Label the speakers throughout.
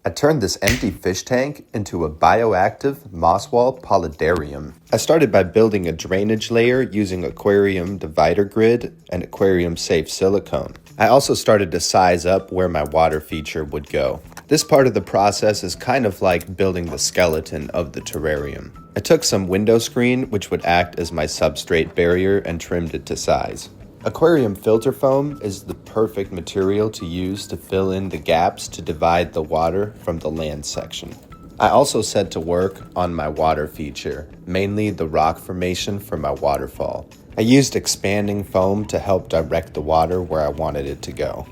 Speaker 1: I turned this empty fish tank into a bioactive moss wall paludarium. I started by building a drainage layer using aquarium divider grid and aquarium safe silicone. I also started to size up where my water feature would go. This part of the process is kind of like building the skeleton of the terrarium. I took some window screen, which would act as my substrate barrier, and trimmed it to size. Aquarium filter foam is the perfect material to use to fill in the gaps to divide the water from the land section. I also set to work on my water feature, mainly the rock formation for my waterfall. I used expanding foam to help direct the water where I wanted it to go.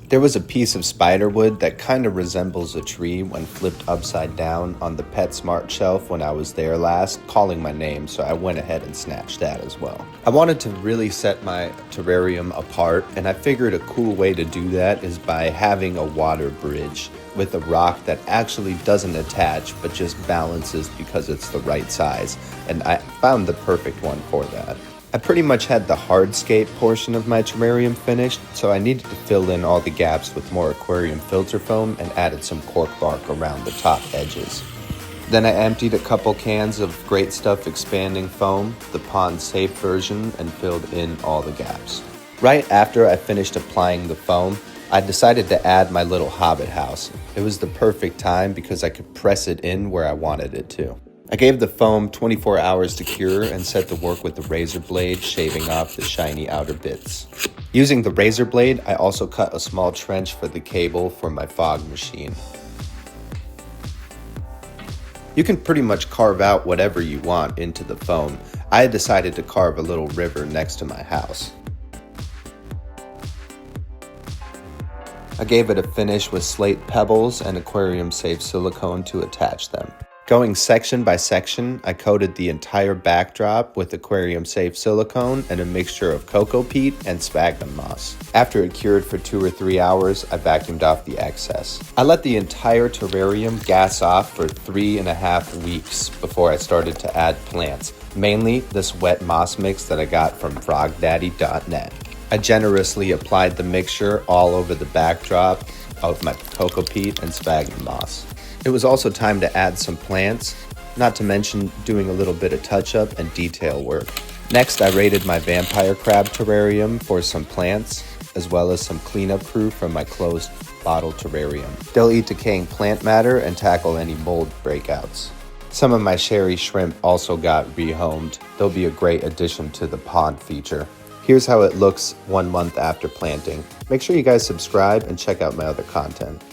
Speaker 1: There was a piece of spiderwood that kind of resembles a tree when flipped upside down on the PetSmart shelf when I was there last, calling my name, so I went ahead and snatched that as well. I wanted to really set my terrarium apart, and I figured a cool way to do that is by having a water bridge with a rock that actually doesn't attach but just balances because it's the right size, and I found the perfect one for that. I pretty much had the hardscape portion of my terrarium finished, so I needed to fill in all the gaps with more aquarium filter foam and added some cork bark around the top edges. Then I emptied a couple cans of Great Stuff expanding foam, the pond safe version, and filled in all the gaps. Right after I finished applying the foam, I decided to add my little hobbit house. It was the perfect time because I could press it in where I wanted it to. I gave the foam 24 hours to cure and set to work with the razor blade, shaving off the shiny outer bits. Using the razor blade, I also cut a small trench for the cable for my fog machine. You can pretty much carve out whatever you want into the foam. I had decided to carve a little river next to my house. I gave it a finish with slate pebbles and aquarium safe silicone to attach them. Going section by section, I coated the entire backdrop with aquarium safe silicone and a mixture of cocoa peat and sphagnum moss. After it cured for 2 or 3 hours, I vacuumed off the excess. I let the entire terrarium gas off for 3.5 weeks before I started to add plants, mainly this wet moss mix that I got from frogdaddy.net. I generously applied the mixture all over the backdrop of my cocoa peat and sphagnum moss. It was also time to add some plants, not to mention doing a little bit of touch-up and detail work. Next, I raided my vampire crab terrarium for some plants, as well as some cleanup crew from my closed bottle terrarium. They'll eat decaying plant matter and tackle any mold breakouts. Some of my sherry shrimp also got rehomed. They'll be a great addition to the pond feature. Here's how it looks 1 month after planting. Make sure you guys subscribe and check out my other content.